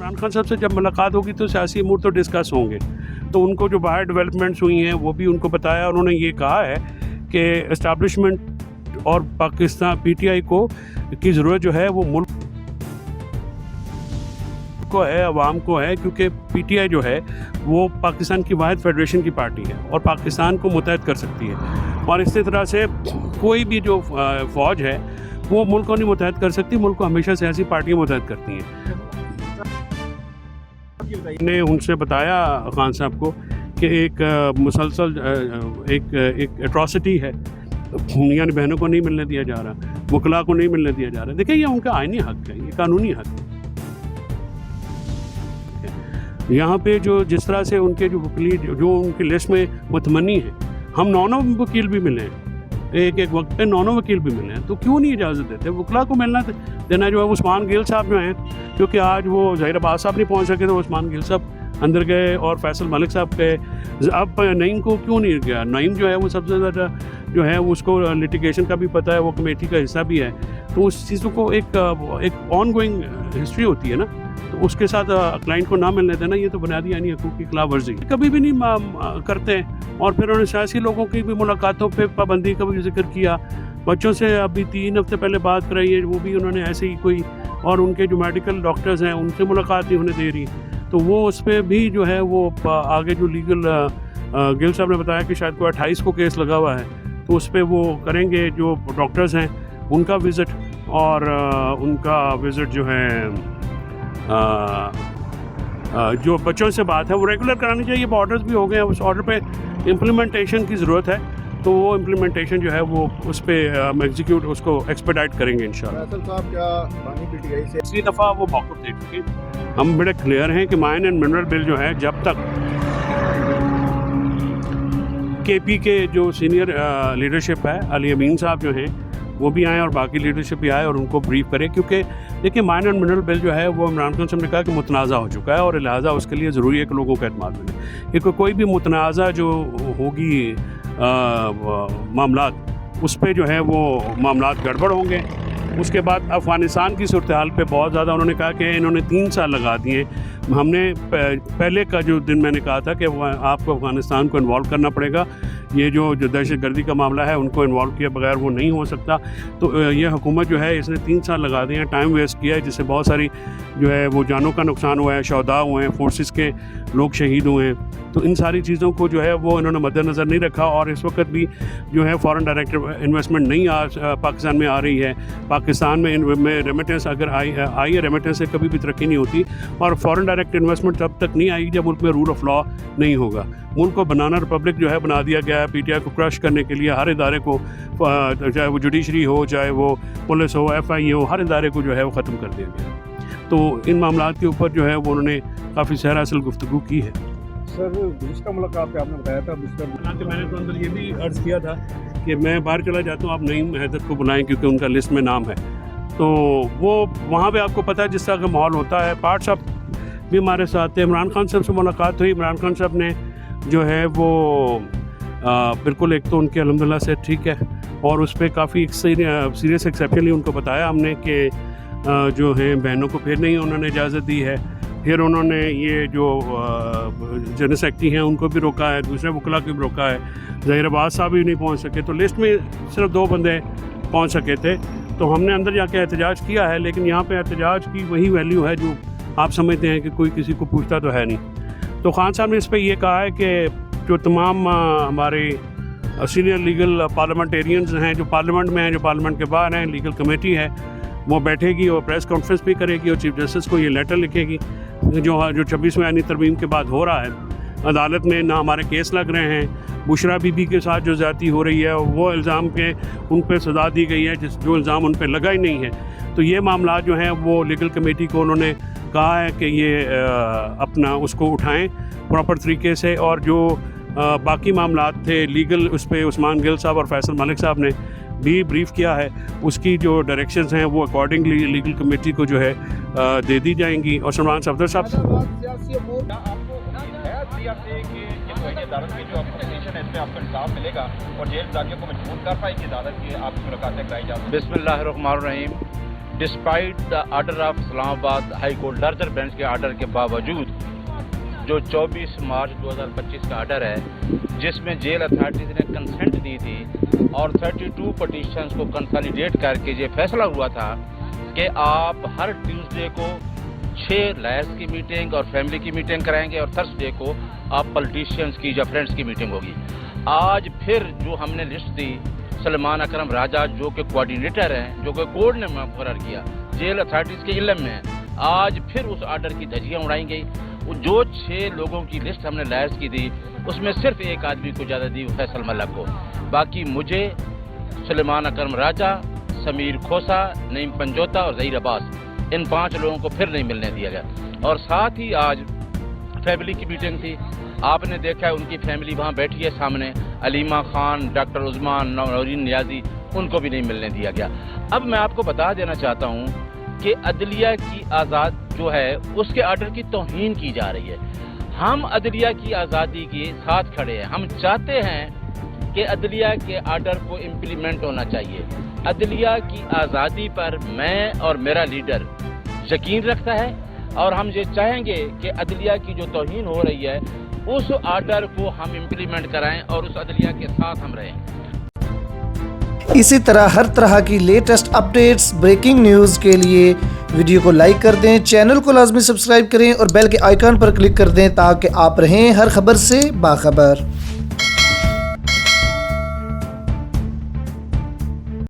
इमरान खान साहब से जब मुलाकात होगी तो सियासी अमूर तो डिस्कस होंगे, तो उनको जो बाहर डेवलपमेंट्स हुई हैं वो भी उनको बताया। उन्होंने ये कहा है कि इस्टेब्लिशमेंट और पाकिस्तान पीटीआई को की ज़रूरत जो है वो मुल्क को है, अवाम को है, क्योंकि पीटीआई जो है वो पाकिस्तान की वाहिद फेडरेशन की पार्टी है और पाकिस्तान को मुत्तहद कर सकती है। और इसी तरह से कोई भी जो फ़ौज है वो मुल्क को नहीं मुत्तहद कर सकती, मुल्क को हमेशा सियासी पार्टियाँ मुत्तहद करती हैं। ने उनसे बताया खान साहब को कि एक मुसलसल एक एट्रॉसिटी है, यानी बहनों को नहीं मिलने दिया जा रहा, वकला को नहीं मिलने दिया जा रहा। देखिए ये उनका आईनी हक है, ये कानूनी हक है। यहाँ पे जो जिस तरह से उनके जो वकील जो उनकी लिस्ट में मुतमनी है, हम 9 वकील भी मिले हैं, एक वक्त पे 9 वकील भी मिले हैं, तो क्यों नहीं इजाज़त देते? वकला को मिलना देना जो है उस्मान गिल साहब जो हैं, क्योंकि आज वो ज़हीर अब्बास साहब नहीं पहुँच सके तो उस्मान गिल साहब अंदर गए और फैसल मलिक साहब गए। अब नईम को क्यों नहीं गया? नईम जो है वो सबसे ज़्यादा जो है उसको लिटिगेशन का भी पता है, वो कमेटी का हिस्सा भी है, तो उस चीज़ों को एक ऑन गोइंग हिस्ट्री होती है ना, तो उसके साथ क्लाइंट को ना मिलने देना ये तो बुनियादी यानी हकूक़ की खिलाफ वर्जी कभी भी नहीं करते हैं। और फिर उन्होंने सियासी लोगों की भी मुलाकातों पे पाबंदी का भी जिक्र किया। बच्चों से अभी 3 हफ्ते पहले बात कराई है, वो भी उन्होंने ऐसे ही कोई, और उनके जो मेडिकल डॉक्टर्स हैं उनसे मुलाकात नहीं होने दे रही, तो वो उस पर भी जो है वो आगे जो लीगल गिल साहब ने बताया कि शायद कोई 28 को केस लगा हुआ है, तो उस पर वो करेंगे जो डॉक्टर्स हैं उनका विज़िट, और उनका विज़िट जो है जो बच्चों से बात है वो रेगुलर करानी चाहिए। ऑर्डर्स भी हो गए हैं, उस ऑर्डर पे इम्प्लीमेंटेशन की ज़रूरत है, तो वो इम्प्लीमेंटेशन जो है वो उस पर हम एग्जीक्यूट उसको एक्सपेडाइट करेंगे इंशाल्लाह। फैसल साहब क्या बानी पीटीआई से इसी दफ़ा वो मौक़िफ़ दे चुके। हम बड़े क्लियर हैं कि माइन एंड मिनरल बिल जो है जब तक केपी के जो सीनियर लीडरशिप है, अली अमीन साहब जो हैं वो भी आए और बाकी लीडरशिप भी आए और उनको ब्रीफ करें, क्योंकि देखिए माइन एंड मिनरल बिल जो है वो इमरान खान साहब ने कहा कि मुतनाज़ा हो चुका है और लिहाजा उसके लिए ज़रूरी है कि लोगों का एतमाद मिले, क्योंकि कोई भी मुतनाज़ा जो होगी मामलात उस पर जो है वो मामलात गड़बड़ होंगे। उसके बाद अफ़गानिस्तान की सूरत हाल पर बहुत ज़्यादा उन्होंने कहा कि इन्होंने 3 साल लगा दिए। हमने पहले का जो दिन मैंने कहा था कि आपको अफ़गानिस्तान को इन्वॉल्व करना पड़ेगा, ये जो दहशतगर्दी का मामला है उनको इन्वॉल्व किए बगैर वो नहीं हो सकता। तो ये हुकूमत जो है इसने 3 साल लगा दिए हैं, टाइम वेस्ट किया है, जिससे बहुत सारी जो है वो जानों का नुकसान हुआ है, शहदा हुए हैं, फोर्सेस के लोग शहीद हुए हैं। तो इन सारी चीज़ों को जो है वो इन्होंने मद्देनज़र नहीं रखा, और इस वक्त भी जो है फॉरेन डायरेक्ट इन्वेस्टमेंट नहीं पाकिस्तान में आ रही है। पाकिस्तान में रेमिटेंस अगर आई है, रेमिटेंस से कभी भी तरक्की नहीं होती, और फॉरेन डायरेक्ट इन्वेस्टमेंट तब तक नहीं आएगी जब मुल्क में रूल ऑफ लॉ नहीं होगा। मुल्क को बनाना रिपब्लिक जो है बना दिया गया है पीटीआई को क्रश करने के लिए। हर इदारे को, चाहे वो जुडिशरी हो, चाहे वो पुलिस हो, एफआई हो, हर इदारे को जो है वो ख़त्म कर दिया गया है। तो इन मामलात के ऊपर जो है वो उन्होंने काफ़ी सहर असल गुफ्तगू की है। सर गुज़िश्ता मुलाकात पे आपने बताया था हालांकि मैंने तो अंदर ये भी अर्ज़ किया था कि मैं बाहर चला जाता हूँ, आप नईम हैदर को बुलाएं क्योंकि उनका लिस्ट में नाम है। तो वो वहाँ पे आपको पता है जिस तरह का माहौल होता है। पार्ट साहब भी हमारे साथ थे, इमरान खान साहब से मुलाकात हुई। इमरान खान साहब ने जो है वो बिल्कुल, एक तो उनके अल्हम्दुलिल्लाह से ठीक है, और उस पर काफ़ी सीरियस एक्सेप्शनली उनको बताया हमने कि जो है बहनों को फिर नहीं उन्होंने इजाज़त दी है। फिर उन्होंने ये जो जनरल सेक्रेटरी हैं उनको भी रोका है, दूसरे वकला को भी रोका है। ज़हीर अब्बास साहब भी नहीं पहुंच सके, तो लिस्ट में सिर्फ 2 बंदे पहुंच सके थे। तो हमने अंदर जाके एहतजाज किया है, लेकिन यहाँ पे एहतजाज की वही वैल्यू है जो आप समझते हैं कि कोई किसी को पूछता तो है नहीं। तो खान साहब ने इस पर यह कहा है कि जो तमाम हमारे सीनियर लीगल पार्लियामेंटेरियंस हैं, जो पार्लियामेंट में हैं, जो पार्लियामेंट के बाहर हैं, लीगल कमेटी है, वो बैठेगी और प्रेस कॉन्फ्रेंस भी करेगी और चीफ जस्टिस को ये लेटर लिखेगी जो 26वें आईनी तरमीम के बाद हो रहा है। अदालत में ना हमारे केस लग रहे हैं, बुशरा बीबी के साथ जो ज़्यादती हो रही है वो इल्ज़ाम के उन पर सज़ा दी गई है जो इल्ज़ाम उन पर लगा ही नहीं है। तो ये मामला जो हैं वो लीगल कमेटी को उन्होंने कहा है कि ये अपना उसको उठाएं प्रॉपर तरीके से, और जो बाकी मामलात थे लीगल उस पर उस्मान गिल साहब और फैसल मलिक साहब ने भी ब्रीफ किया है, उसकी जो डायरेक्शंस हैं वो अकॉर्डिंगली लीगल कमेटी को जो है दे दी जाएंगी। और सलमान सफदर साहब बिस्मिल्लाहिर्रहमानिर्रहीम। Despite the order of Islamabad high court larger bench के ऑर्डर के बावजूद जो 24 मार्च 2025 का ऑर्डर है जिसमें जेल अथॉरिटीज़ ने कंसेंट दी थी और 32 पटिशन्स को कंसोलिडेट करके ये फैसला हुआ था कि आप हर ट्यूसडे को 6 लॉयर्स की मीटिंग और फैमिली की मीटिंग कराएंगे और थर्सडे को आप पॉलिटिशियंस की या फ्रेंड्स की मीटिंग होगी। आज फिर जो हमने लिस्ट दी सलमान अकरम राजा जो कि कोऑर्डिनेटर हैं, जो कि कोर्ट ने मुकर्रर किया, जेल अथॉरिटीज़ के इल्म में है, आज फिर उस ऑर्डर की धज्जियाँ उड़ाई गई। जो 6 लोगों की लिस्ट हमने लॉयर्स की दी उसमें सिर्फ एक आदमी को ज़्यादा दी, फैसल मलक को। बाकी मुझे सलमान अकरम राजा, समीर खोसा, नईम पंजोता और ज़हीर अब्बास, इन 5 लोगों को फिर नहीं मिलने दिया गया। और साथ ही आज फैमिली की मीटिंग थी, आपने देखा है उनकी फैमिली वहाँ बैठी है सामने, अलीमा खान, डॉक्टर उस्मान, नौरीन नियाजी, उनको भी नहीं मिलने दिया गया। अब मैं आपको बता देना चाहता हूँ कि अदलिया की आज़ाद जो है उसके ऑर्डर की तौहीन की जा रही है। हम अदलिया की आज़ादी के साथ खड़े हैं। हम चाहते हैं कि अदलिया के ऑर्डर को इम्प्लीमेंट होना चाहिए। अदलिया की आज़ादी पर मैं और मेरा लीडर यकीन रखता है और हम ये चाहेंगे कि अदलिया की जो तौहीन हो रही है उस ऑर्डर को हम इम्प्लीमेंट कराएं और उस अदलिया के साथ हम रहें। इसी तरह की लेटेस्ट अपडेट्स, ब्रेकिंग न्यूज़ के लिए वीडियो को लाइक कर दें, चैनल को लाजमी सब्सक्राइब करें और बेल के आइकन पर क्लिक कर दें ताकि आप रहें हर खबर से बाखबर।